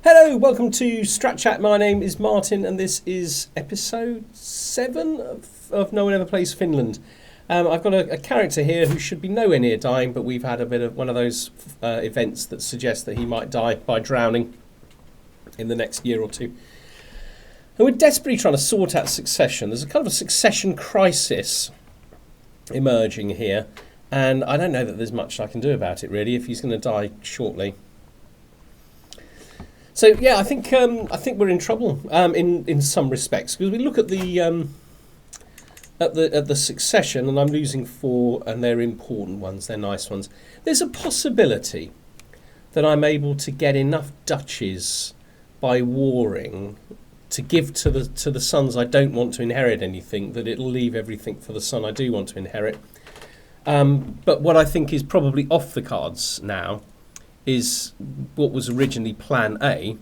Hello, welcome to StratChat. My name is Martin, and this is episode 7 of No One Ever Plays Finland. I've got a character here who should be nowhere near dying, but we've had a bit of one of those events that suggest that he might die by drowning in the next year or two. And we're desperately trying to sort out succession. There's a kind of a succession crisis emerging here, and I don't know that there's much I can do about it, really, if he's going to die shortly. So yeah, I think we're in trouble in some respects, because we look at the succession, and I'm losing 4, and they're important ones, they're nice ones. There's a possibility that I'm able to get enough duchies by warring to give to the sons I don't want to inherit anything, that it'll leave everything for the son I do want to inherit. But what I think is probably off the cards now is what was originally Plan A,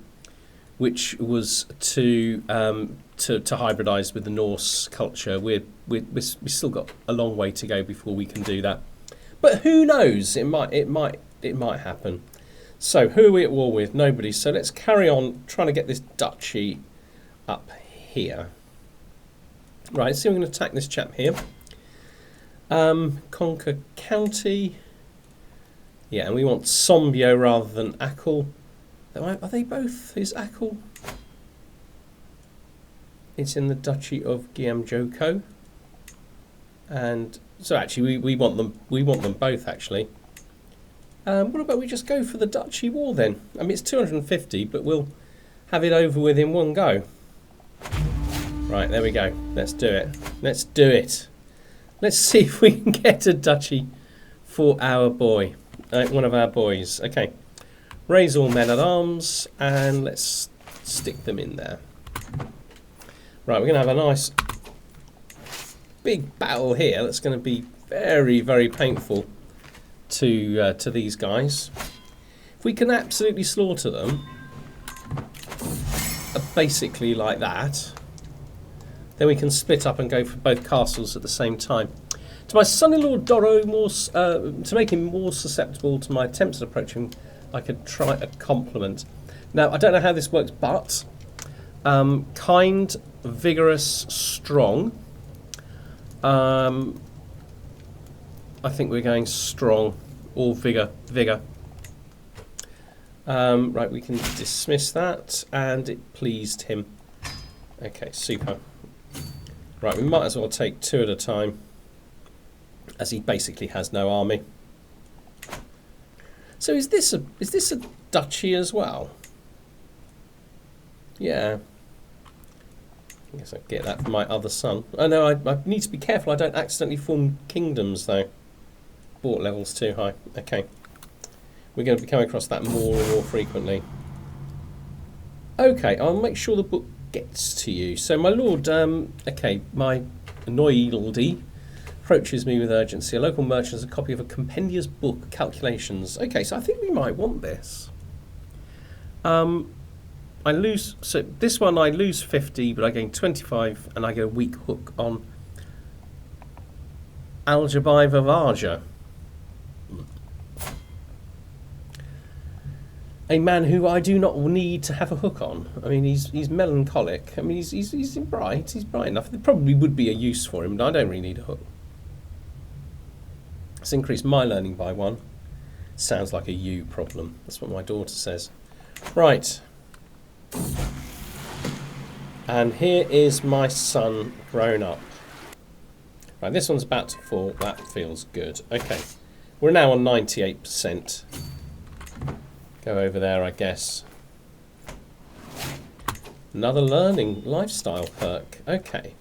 which was to hybridise with the Norse culture. We still got a long way to go before we can do that, but who knows? It might happen. So who are we at war with? Nobody. So let's carry on trying to get this duchy up here. Right. So we're going to attack this chap here. Conquer county. Yeah, and we want Sombio rather than Akel. Are they both? Is Akel? It's in the Duchy of Giamjoko. And so actually we want them both actually. What about we just go for the Duchy War then? I mean, it's 250, but we'll have it over with in one go. Right, there we go. Let's do it. Let's do it. Let's see if we can get a duchy for our boy. One of our boys. Okay, raise all men at arms, and let's stick them in there. Right, we're going to have a nice big battle here. That's going to be very, very painful to these guys. If we can absolutely slaughter them, basically like that, then we can split up and go for both castles at the same time. To my son-in-law Doro, to make him more susceptible to my attempts at approaching, I could try a compliment. Now, I don't know how this works, but kind, vigorous, strong. I think we're going strong, or vigor. Right, we can dismiss that, and it pleased him. Okay, super. Right, we might as well take 2 at a time, as he basically has no army. So is this a duchy as well? Yeah. I guess I'll get that for my other son. Oh no, I need to be careful I don't accidentally form kingdoms though. Bought level's too high. Okay. We're going to be coming across that more and more frequently. Okay, I'll make sure the book gets to you. So my lord, okay, my Noildi approaches me with urgency. A local merchant has a copy of a compendious book, calculations. Okay, so I think we might want this. I lose, so this one I lose 50, but I gain 25, and I get a weak hook on Aljabai Vavaja. A man who I do not need to have a hook on. I mean, he's melancholic. I mean, he's bright. He's bright enough. There probably would be a use for him, but I don't really need a hook. Let's increase my learning by 1. Sounds like a you problem. That's what my daughter says. Right. And here is my son grown up. Right, this one's about to fall. That feels good. Okay. We're now on 98%. Go over there, I guess. Another learning lifestyle perk. Okay.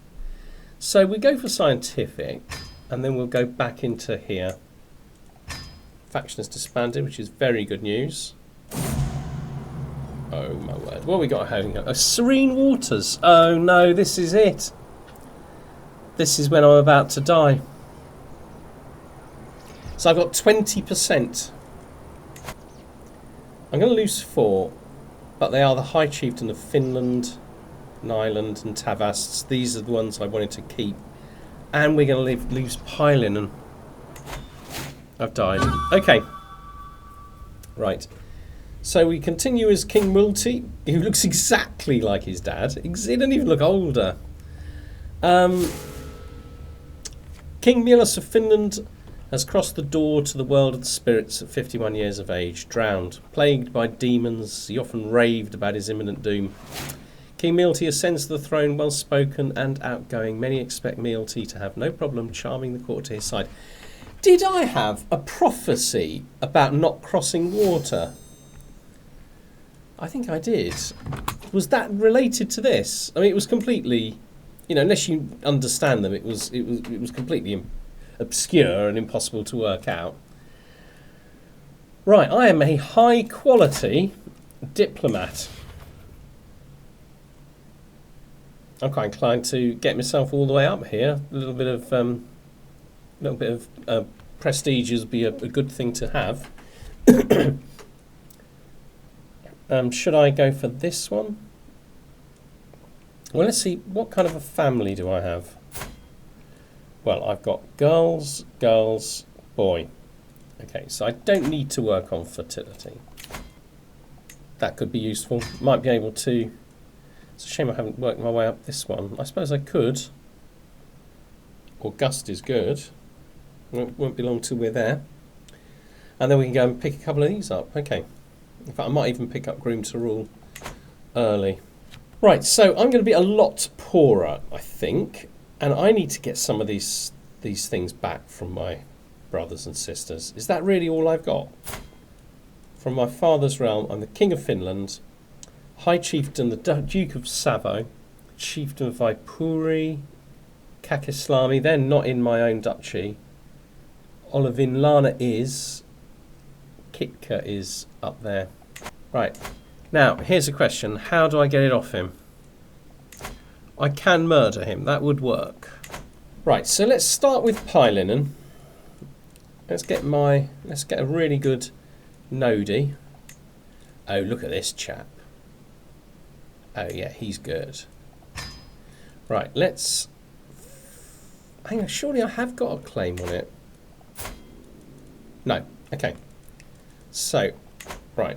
So we go for scientific, and then we'll go back into here. Faction is disbanded, which is very good news. Oh my word. What have we got having? Serene waters. Oh no, this is it. This is when I'm about to die. So I've got 20%. I'm going to lose 4, but they are the High Chieftain of Finland, Nyland and Tavasts. These are the ones I wanted to keep. And we're going to lose Pylin, and I've died. Okay. Right. So we continue as King Multi, who looks exactly like his dad. He doesn't even look older. King Milos of Finland has crossed the door to the world of the spirits at 51 years of age, drowned. Plagued by demons, he often raved about his imminent doom. King Mealty ascends to the throne, well-spoken and outgoing. Many expect Mealty to have no problem charming the court to his side. Did I have a prophecy about not crossing water? I think I did. Was that related to this? I mean, it was completely, unless you understand them, it was completely obscure and impossible to work out. Right, I am a high-quality diplomat. I'm quite inclined to get myself all the way up here. A little bit of prestige would be a good thing to have. Should I go for this one? Well, let's see. What kind of a family do I have? Well, I've got girls, boy. Okay, so I don't need to work on fertility. That could be useful. Might be able to... It's a shame I haven't worked my way up this one. I suppose I could. August is good. Won't be long till we're there. And then we can go and pick a couple of these up. Okay. In fact, I might even pick up Groom to Rule early. Right, so I'm going to be a lot poorer, I think. And I need to get some of these things back from my brothers and sisters. Is that really all I've got? From my father's realm, I'm the King of Finland, High Chieftain, the Duke of Savo, Chieftain of Vaipuri, Kakislami. They're not in my own duchy. Olavinlana is. Kitka is up there. Right. Now, here's a question. How do I get it off him? I can murder him. That would work. Right, so let's start with Pylinen. Let's get a really good nodie. Oh, look at this chap. Oh yeah, he's good. Right, let's... Hang on, surely I have got a claim on it. No, okay. So, right.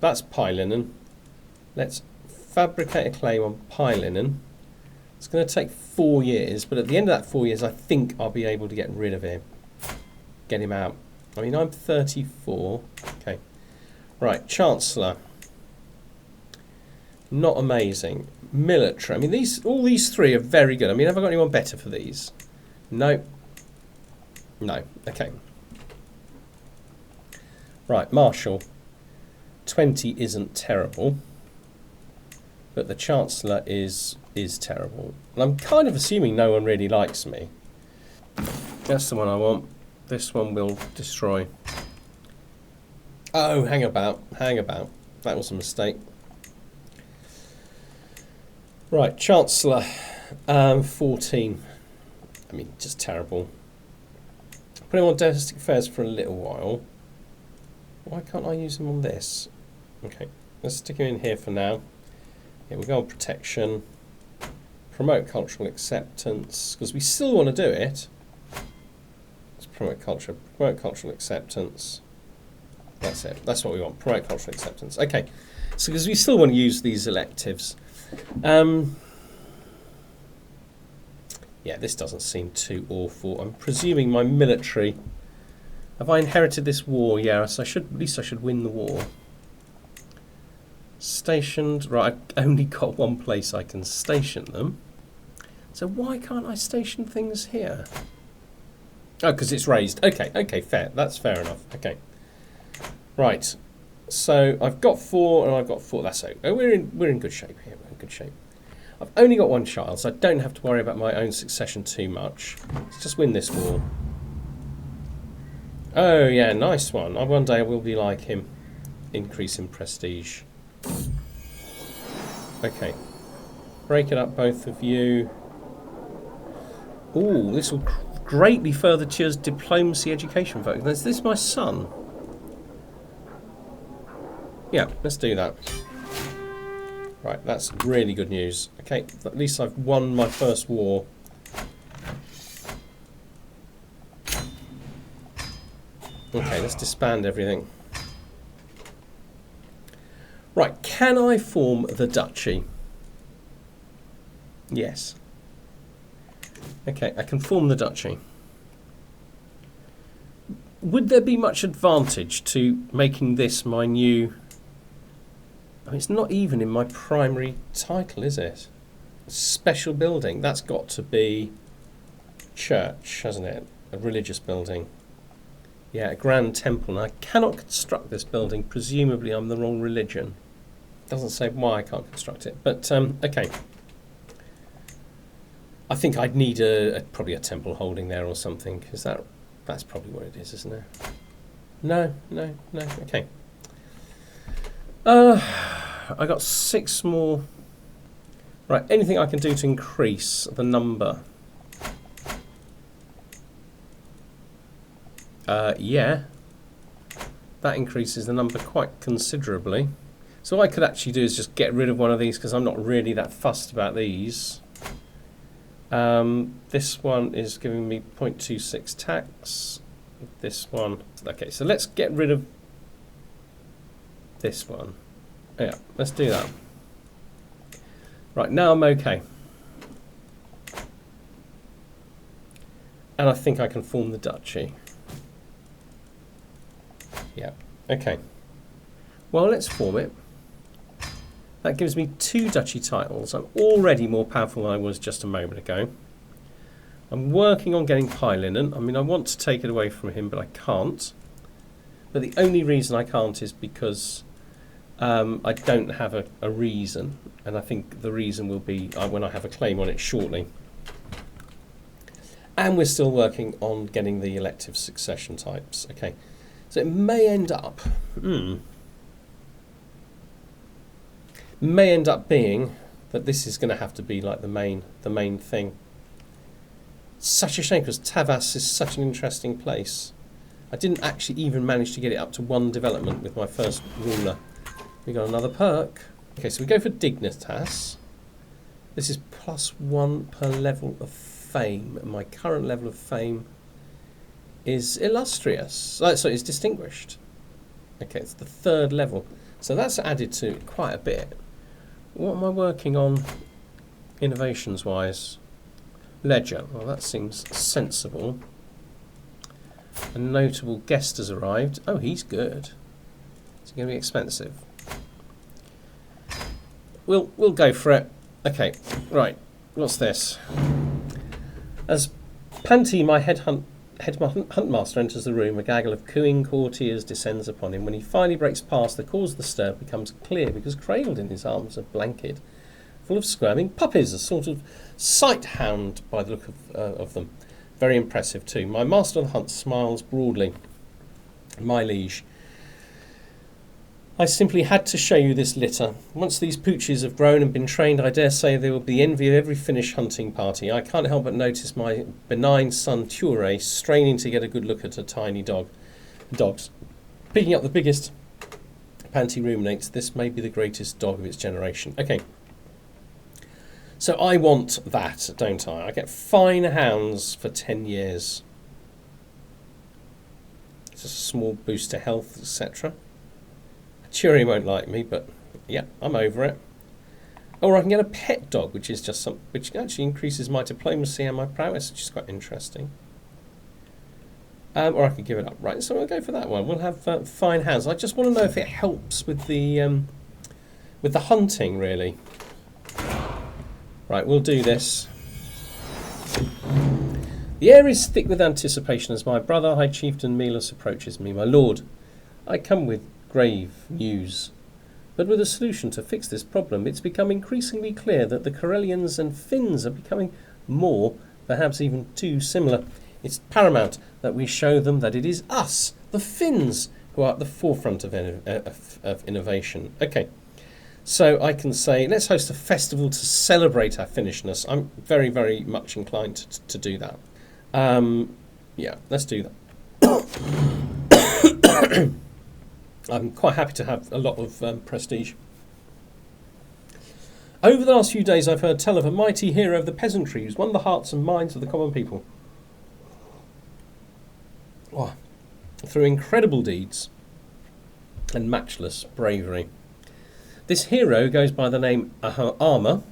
That's Pylinen. Let's fabricate a claim on Pylinen. It's going to take 4 years, but at the end of that 4 years, I think I'll be able to get rid of him. Get him out. I mean, I'm 34. Okay. Right, Chancellor. Not amazing. Military. I mean, all these three are very good. I mean, have I got anyone better for these? No. No. Okay. Right, Marshal. 20 isn't terrible, but the Chancellor is terrible. And I'm kind of assuming no one really likes me. That's the one I want. This one will destroy. Oh, hang about. That was a mistake. Right, Chancellor, 14. I mean, just terrible. Put him on domestic affairs for a little while. Why can't I use him on this? Okay, let's stick him in here for now. Here we go on protection. Promote cultural acceptance, because we still want to do it. Let's promote cultural acceptance. That's it. That's what we want. Promote cultural acceptance. Okay, so because we still want to use these electives. Yeah, this doesn't seem too awful. I'm presuming my military. Have I inherited this war? Yes, at least I should win the war. Stationed. Right, I've only got one place I can station them. So why can't I station things here? Oh, because it's raised. Okay, fair. That's fair enough. Okay. Right. So I've got 4 and I've got 4. That's okay. Oh, we're in good shape here. We're in good shape. I've only got one child, so I don't have to worry about my own succession too much. Let's just win this war. Oh yeah, nice one. One day I will be like him. Increase in prestige. Okay. Break it up, both of you. Ooh, this will greatly further Tyr's diplomacy education vote. Is this my son? Yeah, let's do that. Right, that's really good news. Okay, at least I've won my first war. Okay, let's disband everything. Right, can I form the duchy? Yes. Okay, I can form the duchy. Would there be much advantage to making this my new... I mean, it's not even in my primary title, is it? Special building. That's got to be church, hasn't it? A religious building. Yeah, a grand temple. And I cannot construct this building. Presumably I'm the wrong religion. Doesn't say why I can't construct it. But, okay. I think I'd need probably a temple holding there or something. Is that... That's probably what it is, isn't it? No. Okay. I got 6 more. Right, anything I can do to increase the number? Yeah. That increases the number quite considerably. So what I could actually do is just get rid of one of these because I'm not really that fussed about these. This one is giving me 0.26 tax. This one, okay, so let's get rid of this one. Yeah, let's do that. Right, now I'm okay. And I think I can form the duchy. Yeah, okay. Well, let's form it. That gives me 2 duchy titles. I'm already more powerful than I was just a moment ago. I'm working on getting pie linen. I mean, I want to take it away from him, but I can't. But the only reason I can't is because I don't have a reason. And I think the reason will be when I have a claim on it shortly. And we're still working on getting the elective succession types. Okay, so it may end up... may end up being that this is going to have to be like the main thing. Such a shame because Tavas is such an interesting place. I didn't actually even manage to get it up to 1 development with my first ruler. We got another perk. Okay, so we go for Dignitas. This is +1 per level of fame. My current level of fame is illustrious. So it's distinguished. Okay, it's the 3rd level. So that's added to quite a bit. What am I working on innovations-wise? Ledger. Well, that seems sensible. A notable guest has arrived. Oh, he's good. It's going to be expensive. We'll go for it. Okay, right. What's this? As Panty, my huntmaster, enters the room, a gaggle of cooing courtiers descends upon him. When he finally breaks past, the cause of the stir becomes clear because cradled in his arms a blanket full of squirming puppies, a sort of sight hound by the look of them. Very impressive too. My master of the hunt smiles broadly. My liege, I simply had to show you this litter. Once these pooches have grown and been trained, I dare say they will be the envy of every Finnish hunting party. I can't help but notice my benign son Ture straining to get a good look at a tiny dogs. Picking up the biggest, Panty ruminates, this may be the greatest dog of its generation. Okay. So I want that, don't I? I get fine hounds for 10 years. It's a small boost to health, etc. Ture won't like me, but yeah, I'm over it. Or I can get a pet dog, which is just which actually increases my diplomacy and my prowess, which is quite interesting. Or I could give it up. Right, so we'll go for that one. We'll have fine hounds. I just want to know if it helps with the hunting, really. Right, we'll do this. The air is thick with anticipation as my brother, High Chieftain Milos, approaches me. My lord, I come with grave news, but with a solution to fix this problem. It's become increasingly clear that the Karelians and Finns are becoming more, perhaps even too similar. It's paramount that we show them that it is us, the Finns, who are at the forefront of innovation. Okay. So I can say, let's host a festival to celebrate our Finnishness. I'm very, very much inclined to do that. Yeah, let's do that. I'm quite happy to have a lot of prestige. Over the last few days, I've heard tell of a mighty hero of the peasantry who's won the hearts and minds of the common people. Oh, through incredible deeds and matchless bravery. This hero goes by the name Armour,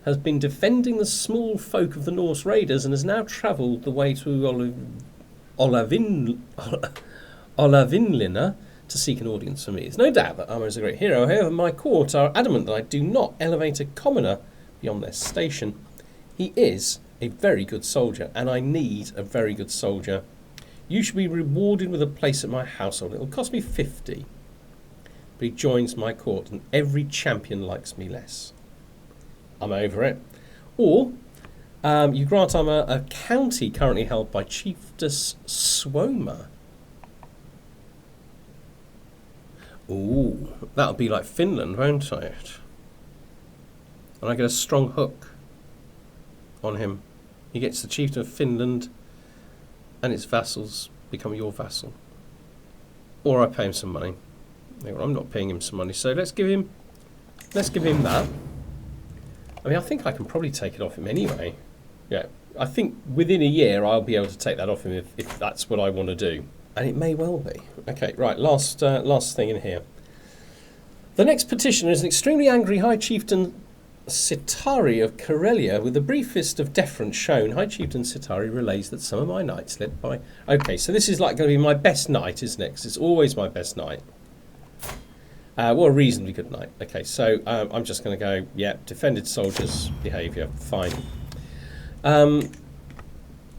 has been defending the small folk of the Norse raiders and has now travelled the way to Olavinlinna to seek an audience for me. There's no doubt that Armour is a great hero. However, my court are adamant that I do not elevate a commoner beyond their station. He is a very good soldier, and I need a very good soldier. You should be rewarded with a place at my household. It'll cost me 50. But he joins my court, and every champion likes me less. I'm over it. Or you grant Armour a county currently held by Chiefess Swoma. Ooh, that'll be like Finland, won't it? And I get a strong hook on him. He gets the chieftain of Finland, and its vassals become your vassal. Or I pay him some money. I'm not paying him some money, so let's give him that. I mean, I think I can probably take it off him anyway. Yeah, I think within a year I'll be able to take that off him if that's what I want to do. And it may well be. Okay, right, last thing in here. The next petitioner is an extremely angry High Chieftain Sitari of Karelia. With the briefest of deference shown, High Chieftain Sitari relays that some of my knights led by... Okay, so this is like going to be my best knight, isn't it? 'Cause it's always my best knight. Well, a reasonably good knight. Okay, so I'm just going to go, yeah, defended soldiers' behaviour, fine.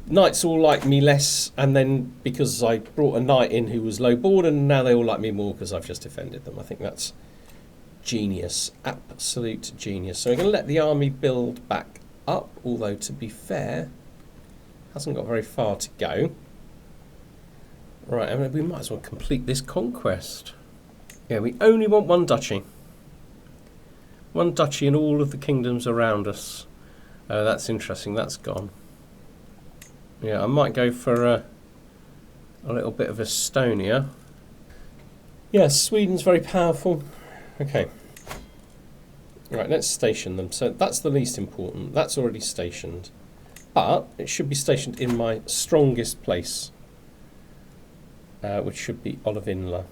Knights all like me less, and then because I brought a knight in who was low board, and now they all like me more because I've just defended them. I think that's genius, absolute genius. So we're going to let the army build back up, although to be fair, hasn't got very far to go. Right, I mean, we might as well complete this conquest. Yeah, we only want one duchy. One duchy in all of the kingdoms around us. Oh, that's interesting, that's gone. Yeah, I might go for a little bit of Estonia. Yes, Sweden's very powerful. Okay. Right, let's station them. So that's the least important. That's already stationed. But it should be stationed in my strongest place, which should be Olavinlinna,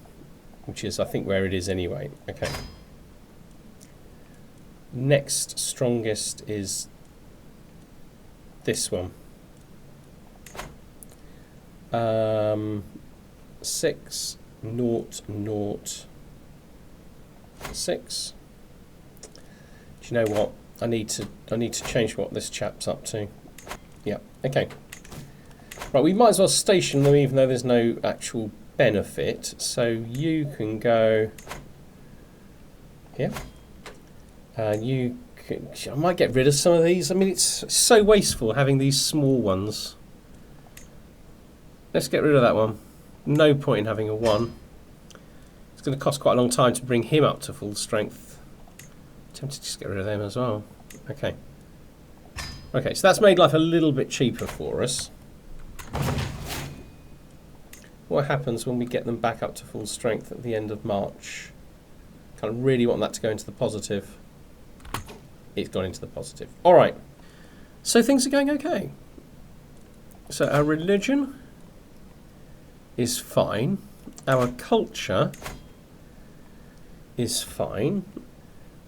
which is, I think, where it is anyway. Okay. Next strongest is this one. 6 0 0 6. Do you know what? I need to change what this chap's up to. Yeah. Okay. Right. We might as well station them, even though there's no actual benefit. So you can go here. You can, I might get rid of some of these. I mean, it's so wasteful having these small ones. Let's get rid of that one. No point in having a 1. It's going to cost quite a long time to bring him up to full strength. Tempted to just get rid of them as well. Okay. Okay, so that's made life a little bit cheaper for us. What happens when we get them back up to full strength at the end of March? Kind of really want that to go into the positive. It's gone into the positive. All right. So things are going okay. So our religion is fine. Our culture is fine.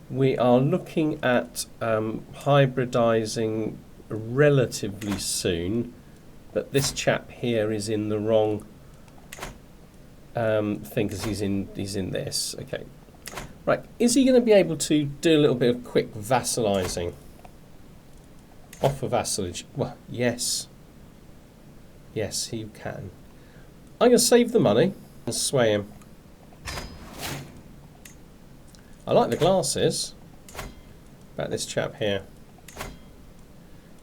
We are looking at hybridizing relatively soon, but this chap here is in the wrong thing because he's in this. Okay, right. Is he going to be able to do a little bit of quick vassalizing? Offer vassalage. Well, yes. Yes, he can. I'm going to save the money and sway him. I like the glasses. About this chap here.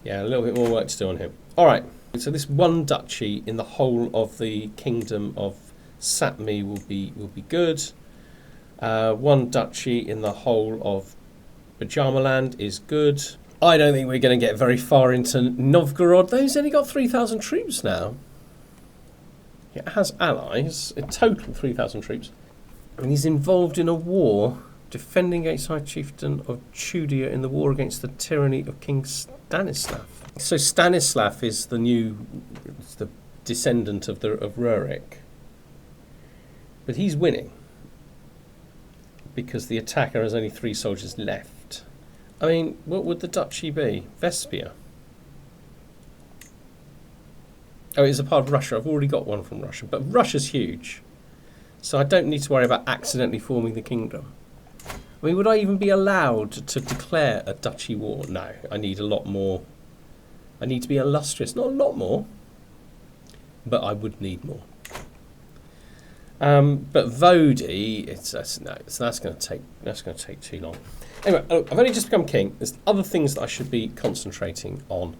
Yeah, a little bit more work to do on him. Alright, so this one duchy in the whole of the kingdom of Sapmi will be good. One duchy in the whole of Bajamaland is good. I don't think we're going to get very far into Novgorod. They've only got 3,000 troops now. It has allies, a total 3,000 troops. And he's involved in a war, defending against High Chieftain of Chudia in the war against the tyranny of King Stanislav. So Stanislav is the descendant of Rurik. But he's winning. because the attacker has only 3 soldiers left. I mean, what would the duchy be? Vespia. Oh, it's a part of Russia. I've already got one from Russia. But Russia's huge. So I don't need to worry about accidentally forming the kingdom. I mean, would I even be allowed to declare a duchy war? No, I need a lot more. I need to be illustrious. Not a lot more, but I would need more. But Vodi, that's going to take too long. Anyway, I've only just become king. There's other things that I should be concentrating on.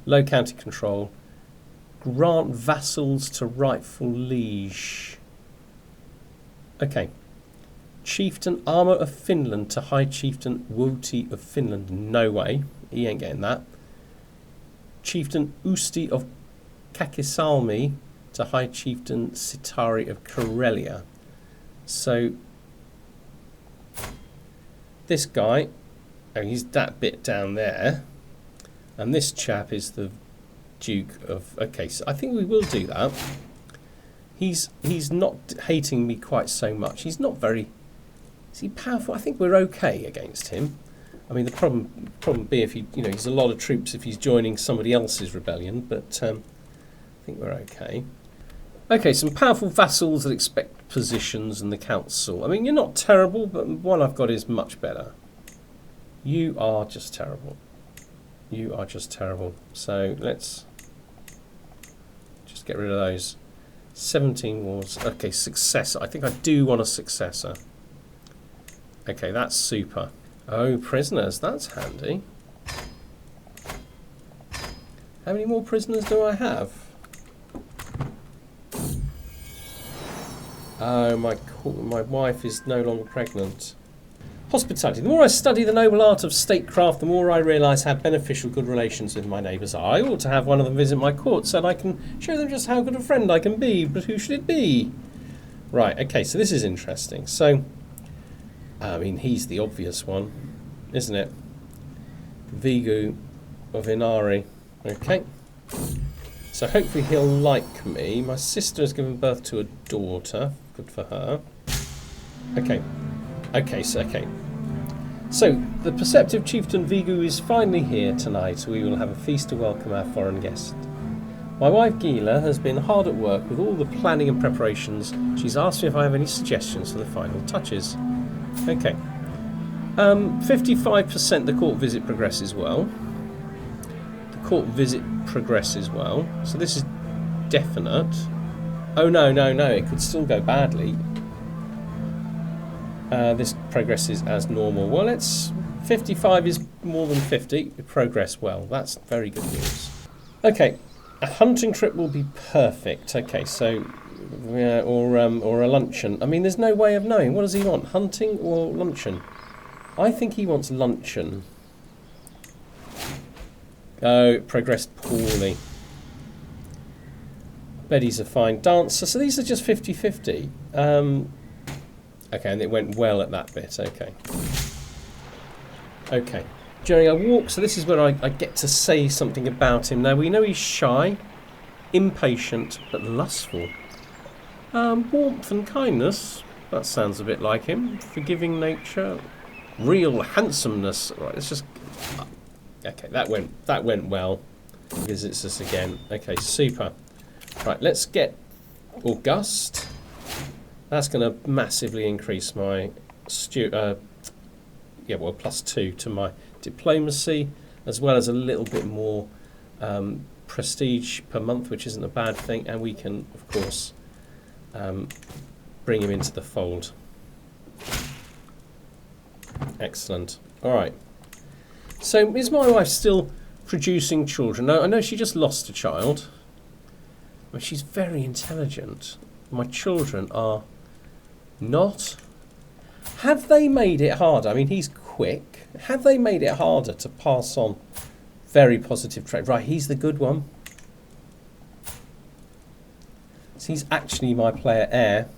Low county control. Grant vassals to rightful liege. Okay. Chieftain Armour of Finland to High Chieftain Woti of Finland. No way. He ain't getting that. Chieftain Usti of Kakisalmi to High Chieftain Sitari of Karelia. So this guy, he's that bit down there. And this chap is the Duke of... Okay, so I think we will do that. He's not hating me quite so much. He's not very... Is he powerful? I think we're okay against him. I mean, the problem be if he's a lot of troops if he's joining somebody else's rebellion, but I think we're okay. Okay, some powerful vassals that expect positions in the council. I mean, you're not terrible, but one I've got is much better. You are just terrible. You are just terrible. So let's just get rid of those. 17 wars. Okay, successor. I think I do want a successor. Okay, that's super. Oh, prisoners. That's handy. How many more prisoners do I have? Oh, my wife is no longer pregnant. Hospitality. The more I study the noble art of statecraft, the more I realise how beneficial good relations with my neighbours are. I ought to have one of them visit my court so that I can show them just how good a friend I can be. But who should it be? Right, okay, so this is interesting. So, I mean, he's the obvious one, isn't it? Vigu of Inari. Okay. So hopefully he'll like me. My sister has given birth to a daughter. Good for her. Okay. Okay. So the perceptive chieftain Vigu is finally here tonight. We will have a feast to welcome our foreign guest. My wife Gila has been hard at work with all the planning and preparations. She's asked me if I have any suggestions for the final touches. Okay. 55% the court visit progresses well. The court visit progresses well. So this is definite. Oh no, it could still go badly. This progresses as normal. Well, 55 is more than 50. It progressed well. That's very good news. Okay, a hunting trip will be perfect. Okay, so or a luncheon. I mean, there's no way of knowing. What does he want? Hunting or luncheon? I think he wants luncheon. Oh, it progressed poorly. Betty's a fine dancer. So these are just 50-50. Okay, and it went well at that bit. Okay. Okay. During our walk, so this is where I get to say something about him. Now, we know he's shy, impatient, but lustful. Warmth and kindness. That sounds a bit like him. Forgiving nature. Real handsomeness. Right, let's just... Okay, that went well. Visits us again. Okay, super. Right, let's get August. That's going to massively increase my +2 to my diplomacy, as well as a little bit more prestige per month, which isn't a bad thing. And we can, of course, bring him into the fold. Excellent. All right. So is my wife still producing children? No, I know she just lost a child. But she's very intelligent. My children are not. Have they made it harder? I mean, he's quick. Have they made it harder to pass on very positive trait? Right, he's the good one. So he's actually my player heir.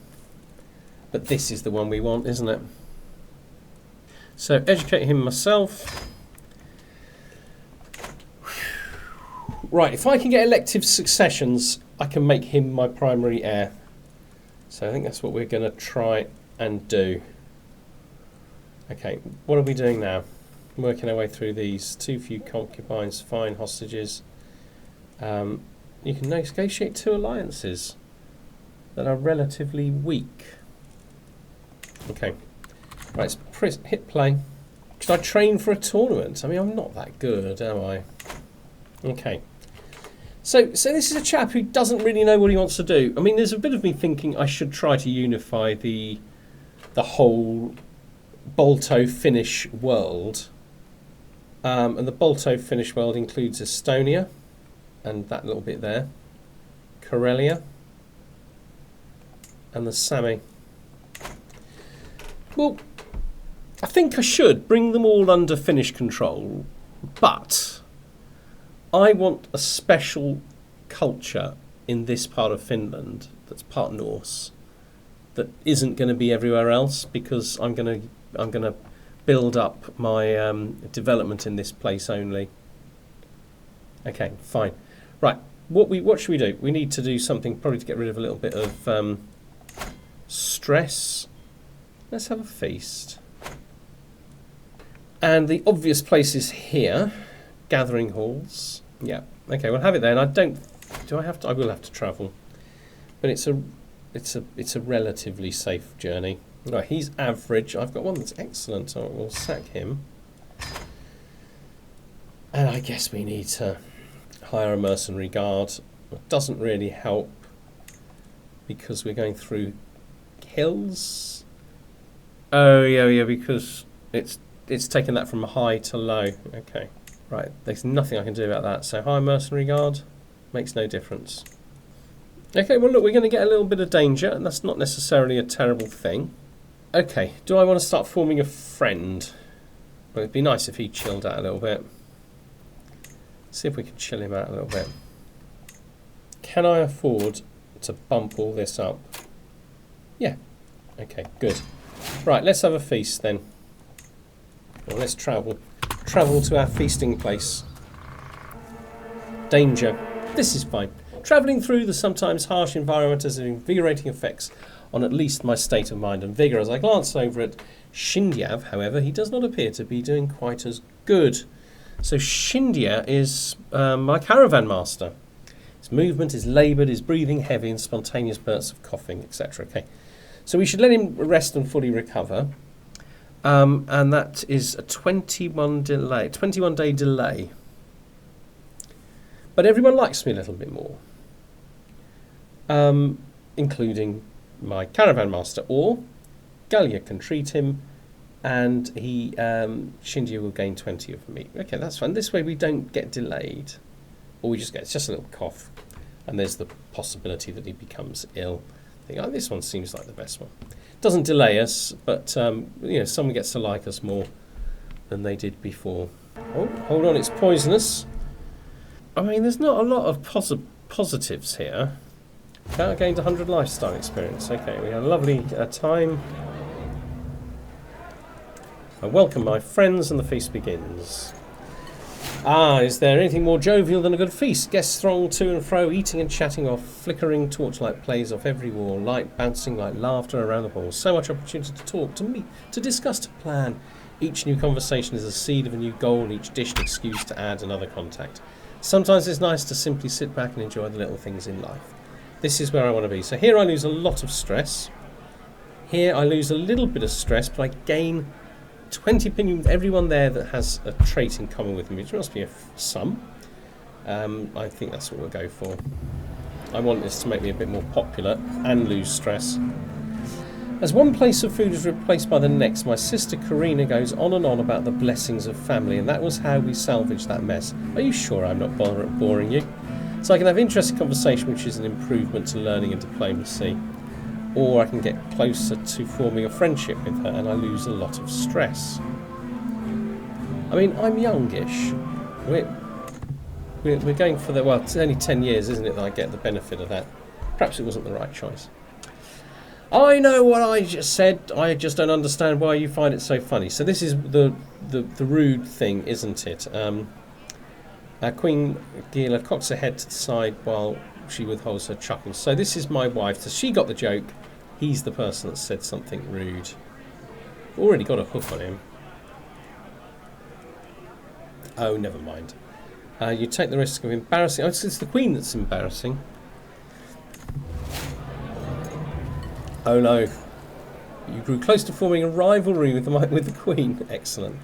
But this is the one we want, isn't it? So educate him myself. Right, if I can get elective successions, I can make him my primary heir. So I think that's what we're going to try and do. Okay, what are we doing now? Working our way through these. Too few concubines, fine hostages. You can negotiate 2 alliances that are relatively weak. Okay, right, let's hit play. Should I train for a tournament? I mean, I'm not that good, am I? Okay. So this is a chap who doesn't really know what he wants to do. I mean, there's a bit of me thinking I should try to unify the whole Balto-Finnish world. And the Balto-Finnish world includes Estonia, and that little bit there, Karelia, and the Sami. Well, I think I should bring them all under Finnish control, but I want a special culture in this part of Finland that's part Norse that isn't going to be everywhere else, because I'm going to build up my development in this place only. Okay, fine. Right, what should we do? We need to do something probably to get rid of a little bit of stress. Let's have a feast. And the obvious place is here, gathering halls. Yeah. Okay, we'll have it there. And do I have to? I will have to travel, but it's a relatively safe journey. Right, he's average. I've got one that's excellent, so we'll sack him. And I guess we need to hire a mercenary guard. It doesn't really help because we're going through hills. Oh yeah, because it's taken that from high to low. Okay, right. There's nothing I can do about that. So hire mercenary guard makes no difference. Okay, well look, we're going to get a little bit of danger, and that's not necessarily a terrible thing. Okay, do I want to start forming a friend? Well, it'd be nice if he chilled out a little bit. See if we can chill him out a little bit. Can I afford to bump all this up? Yeah. Okay, good. Right, let's have a feast then. Well, let's travel. Travel to our feasting place. Danger. This is fine. Travelling through the sometimes harsh environment has invigorating effects on at least my state of mind and vigour. As I glance over at Shindiav, however, he does not appear to be doing quite as good. So Shindia is my caravan master. His movement is laboured, his breathing heavy, and spontaneous bursts of coughing, etc. Okay, so we should let him rest and fully recover. And that is a 21-day delay. But everyone likes me a little bit more, including my caravan master. Or Gallia can treat him, and Shindia will gain 20 of meat. Okay, that's fine. This way we don't get delayed, or we just get, it's just a little cough, and there's the possibility that he becomes ill. I think, oh, this one seems like the best one. Doesn't delay us, but someone gets to like us more than they did before. Oh, hold on, it's poisonous. I mean, there's not a lot of positives here. I gained 100 lifestyle experience. Okay, we had a lovely time. I welcome my friends, and the feast begins. Ah, is there anything more jovial than a good feast? Guests throng to and fro, eating and chatting off flickering torchlight plays off every wall, light bouncing like laughter around the hall. So much opportunity to talk, to meet, to discuss, to plan. Each new conversation is a seed of a new goal, each dish an excuse to add another contact. Sometimes it's nice to simply sit back and enjoy the little things in life. This is where I want to be. So here I lose a lot of stress. Here I lose a little bit of stress, but I gain 20 opinion with everyone there that has a trait in common with me, which must be some. I think that's what we'll go for. I want this to make me a bit more popular and lose stress. As one place of food is replaced by the next, my sister Karina goes on and on about the blessings of family, and that was how we salvaged that mess. Are you sure I'm not boring you? So I can have interesting conversation, which is an improvement to learning and diplomacy. Or I can get closer to forming a friendship with her, and I lose a lot of stress. I mean, I'm youngish. We're going for well, it's only 10 years, isn't it, that I get the benefit of that. Perhaps it wasn't the right choice. I know what I just said, I just don't understand why you find it so funny. So this is the rude thing, isn't it? Queen Gila cocks her head to the side while she withholds her chuckles. So this is my wife. So she got the joke. He's the person that said something rude. Already got a hook on him. Oh, never mind. You take the risk of embarrassing... Oh, it's the queen that's embarrassing. Oh no. You grew close to forming a rivalry with the queen. Excellent.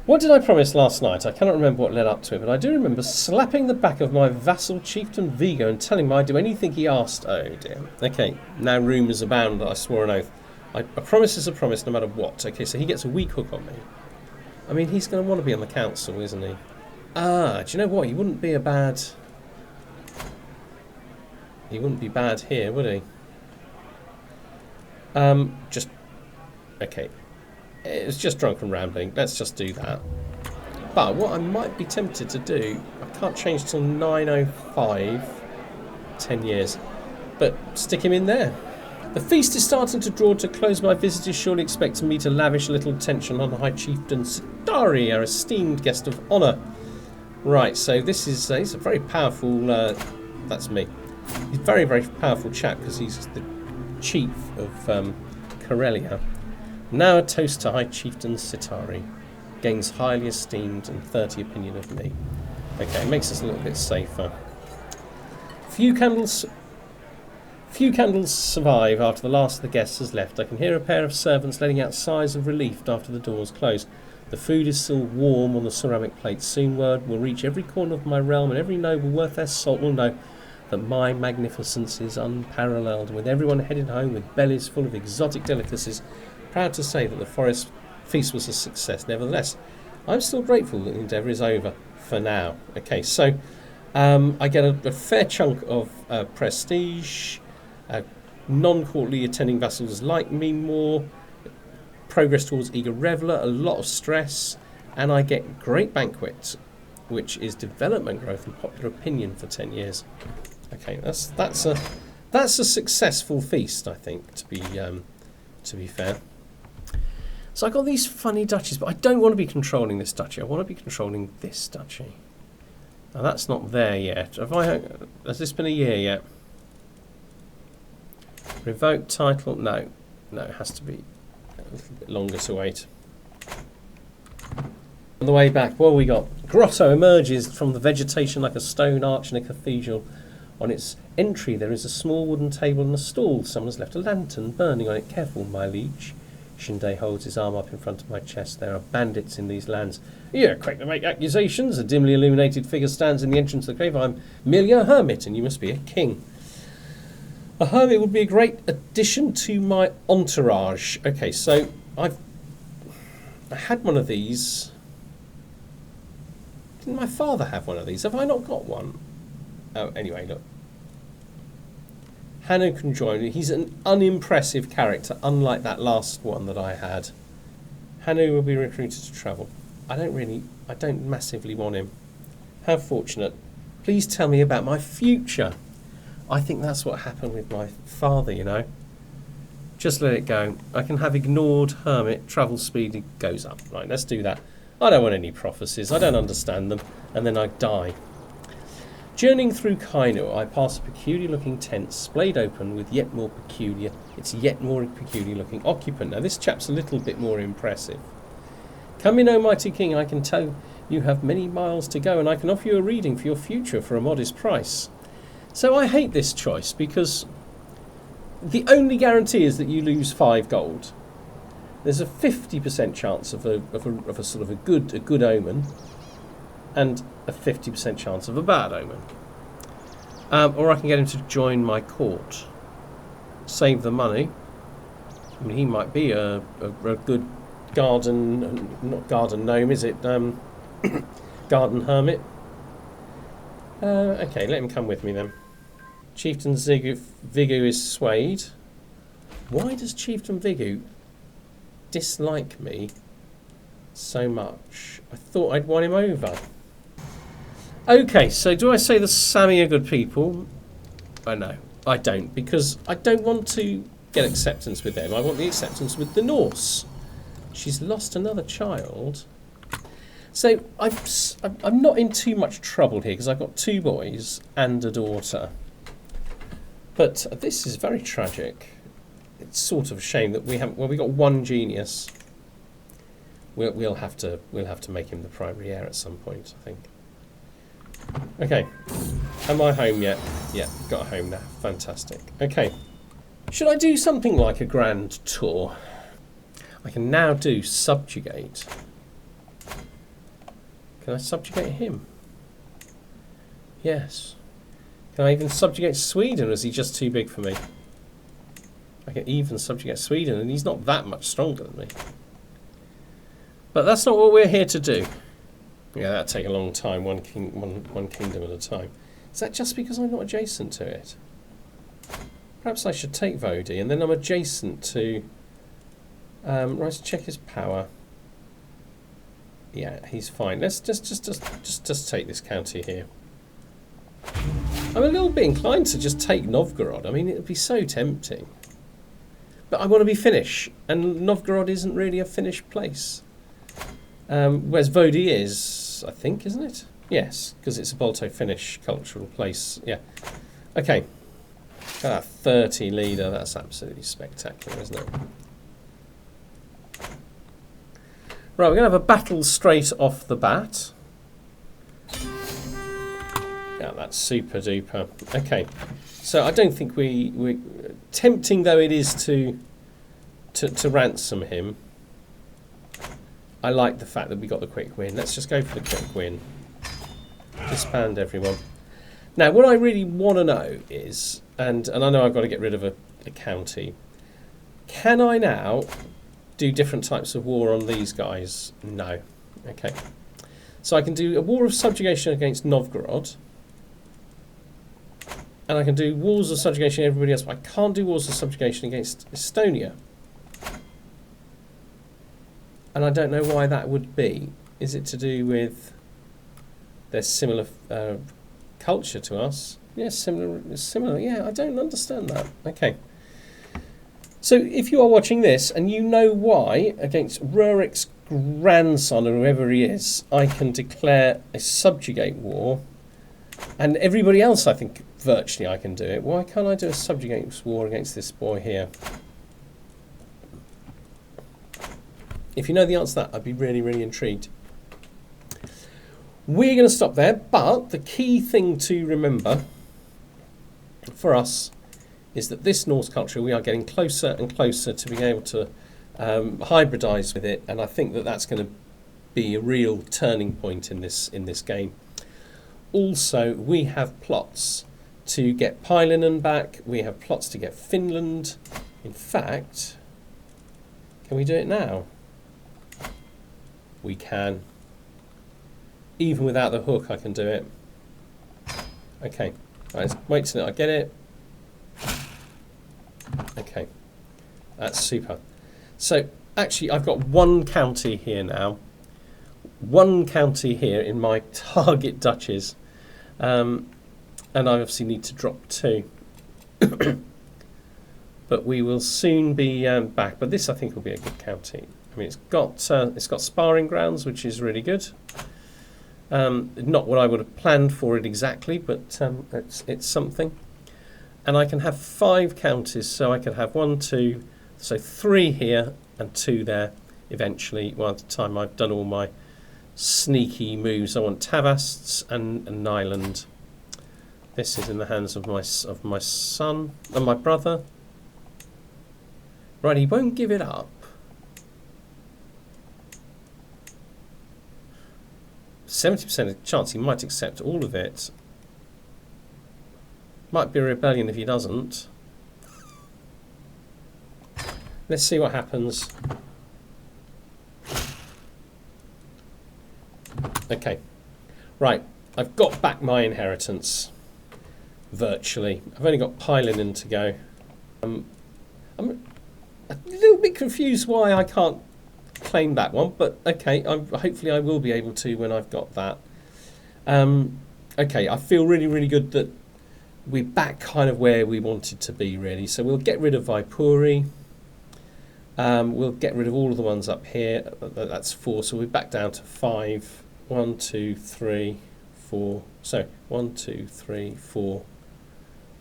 What did I promise last night? I cannot remember what led up to it, but I do remember slapping the back of my vassal chieftain Vigo and telling him I'd do anything he asked. Oh dear. Okay, now rumours abound that I swore an oath. A promise is a promise no matter what. Okay, so he gets a weak hook on me. I mean, he's going to want to be on the council, isn't he? Ah, do you know what? He wouldn't be a bad... He wouldn't be bad here, would he? Just... Okay. It's just drunken rambling. Let's just do that. But what I might be tempted to do... I can't change till 9:05. 10 years. But stick him in there. The feast is starting to draw to close. My visitors surely expect me to lavish a little attention on High Chieftain Sitari, our esteemed guest of honour. Right, so this is he's a very powerful... that's me. He's a very, very powerful chap because he's the chief of Karelia. Now a toast to High Chieftain Sitari. Gains highly esteemed and 30 opinion of me. Okay, it makes us a little bit safer. Few candles survive after the last of the guests has left. I can hear a pair of servants letting out sighs of relief after the doors close. The food is still warm on the ceramic plates. Soon word will reach every corner of my realm, and every noble worth their salt will know that my magnificence is unparalleled. With everyone headed home with bellies full of exotic delicacies, proud to say that the forest feast was a success. Nevertheless, I'm still grateful that the endeavour is over for now. Okay, so I get a fair chunk of prestige. Non-courtly attending vassals like me more. Progress towards eager reveller. A lot of stress, and I get great banquet, which is development growth and popular opinion for 10 years. Okay, that's a successful feast, I think. To be fair. So I got these funny duchies, but I don't want to be controlling this duchy. I want to be controlling this duchy. Now that's not there yet. Has this been a year yet? Revoke title? No, it has to be a little bit longer to wait. On the way back, what have we got? Grotto emerges from the vegetation like a stone arch in a cathedral. On its entry there is a small wooden table and a stall. Someone has left a lantern burning on it. Careful, my liege. Shinde holds his arm up in front of my chest. There are bandits in these lands. You're quick to make accusations. A dimly illuminated figure stands in the entrance of the cave. I'm merely a hermit, and you must be a king. A hermit would be a great addition to my entourage. Okay, so I had one of these. Didn't my father have one of these? Have I not got one? Oh, anyway, look. Hanno can join. He's an unimpressive character, unlike that last one that I had. Hanno will be recruited to travel. I don't massively want him. How fortunate. Please tell me about my future. I think that's what happened with my father, you know. Just let it go. I can have ignored hermit, travel speed goes up. Right, let's do that. I don't want any prophecies. I don't understand them. And then I die. Journeying through Kainu, I pass a peculiar-looking tent, splayed open with yet more peculiar looking occupant. Now this chap's a little bit more impressive. Come in, O mighty king, I can tell you have many miles to go, and I can offer you a reading for your future for a modest price. So I hate this choice because the only guarantee is that you lose 5 gold. There's a 50% chance of a sort of a good omen, and a 50% chance of a bad omen. Or I can get him to join my court, save the money. I mean, he might be a good garden, not garden gnome, is it? Garden hermit. Okay, let him come with me then. Chieftain Vigu is swayed. Why does Chieftain Vigu dislike me so much? I thought I'd won him over. Okay, so do I say the Sami are good people? Oh no, I don't, because I don't want to get acceptance with them. I want the acceptance with the Norse. She's lost another child. So I'm not in too much trouble here because I've got 2 boys and a daughter. But this is very tragic. it's sort of a shame that we haven't. Well, we got one genius. We'll have to make him the primary heir at some point, I think. Okay, am I home yet? Yeah, got home now. Fantastic. Okay, should I do something like a grand tour? I can now do subjugate. Can I subjugate him? Yes. Can I even subjugate Sweden, or is he just too big for me? I can even subjugate Sweden, and he's not that much stronger than me. But that's not what we're here to do. Yeah, that'd take a long time, one kingdom at a time. Is that just because I'm not adjacent to it? Perhaps I should take Vodi, and then I'm adjacent to... right, check his power. Yeah, he's fine. Let's just take this county here. I'm a little bit inclined to just take Novgorod. I mean, it would be so tempting. But I want to be Finnish, and Novgorod isn't really a Finnish place. Whereas Vodi is, I think, isn't it? Yes, because it's a Balto-Finnish cultural place. Yeah. Okay. 30 leader, that's absolutely spectacular, isn't it? Right, we're going to have a battle straight off the bat. Yeah, that's super duper. Okay, so I don't think we tempting though it is to ransom him. I like the fact that we got the quick win. Let's just go for the quick win. Disband everyone. Now, what I really want to know is, and I know I've got to get rid of a county. Can I now do different types of war on these guys? No. Okay. So I can do a war of subjugation against Novgorod. And I can do wars of subjugation against everybody else, but I can't do wars of subjugation against Estonia. And I don't know why that would be. Is it to do with their similar culture to us? Yes, similar. Yeah, I don't understand that. Okay. So if you are watching this and you know why, against Rurik's grandson or whoever he is, I can declare a subjugate war, and everybody else, I think, virtually I can do it. Why can't I do a subjugate war against this boy here? If you know the answer to that, I'd be really, really intrigued. We're going to stop there, but the key thing to remember for us is that this Norse culture, we are getting closer and closer to being able to hybridise with it, and I think that that's going to be a real turning point in this game. Also, we have plots to get Pylinen back. We have plots to get Finland. In fact, can we do it now? We can. Even without the hook, I can do it. Okay. Right, let's wait till I get it. Okay. That's super. So, actually, I've got one county here now. One county here in my target duchies. And I obviously need to drop 2. But we will soon be back. But this, I think, will be a good county. I mean, it's got sparring grounds, which is really good. Not what I would have planned for it exactly, but it's something. And I can have 5 counties, so I can have 1, 2, so 3 here and 2 there. Eventually, well, at the time I've done all my sneaky moves, I want Tavasts and Nyland. This is in the hands of my son and my brother. Right, he won't give it up. 70% chance he might accept all of it. Might be a rebellion if he doesn't. Let's see what happens. Okay. Right. I've got back my inheritance. Virtually. I've only got Pylinen to go. I'm a little bit confused why I can't claim that one, but okay, hopefully I will be able to when I've got that. Okay, I feel really, really good that we're back kind of where we wanted to be, really. So we'll get rid of Vaipuri. We'll get rid of all of the ones up here. That's 4, so we're back down to 5. 1, 2, 3, 4. So 1, 2, 3, 4,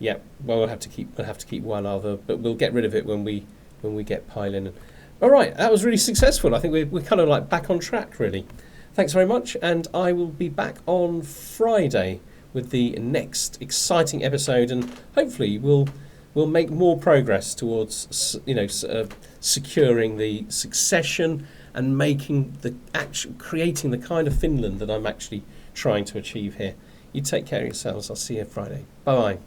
Yeah, well, we'll have to keep one other, but we'll get rid of it when we get piling. All right, that was really successful. I think we're kind of like back on track, really. Thanks very much, and I will be back on Friday with the next exciting episode, and hopefully we'll make more progress towards securing the succession and creating the kind of Finland that I'm actually trying to achieve here. You take care of yourselves. I'll see you Friday. Bye bye.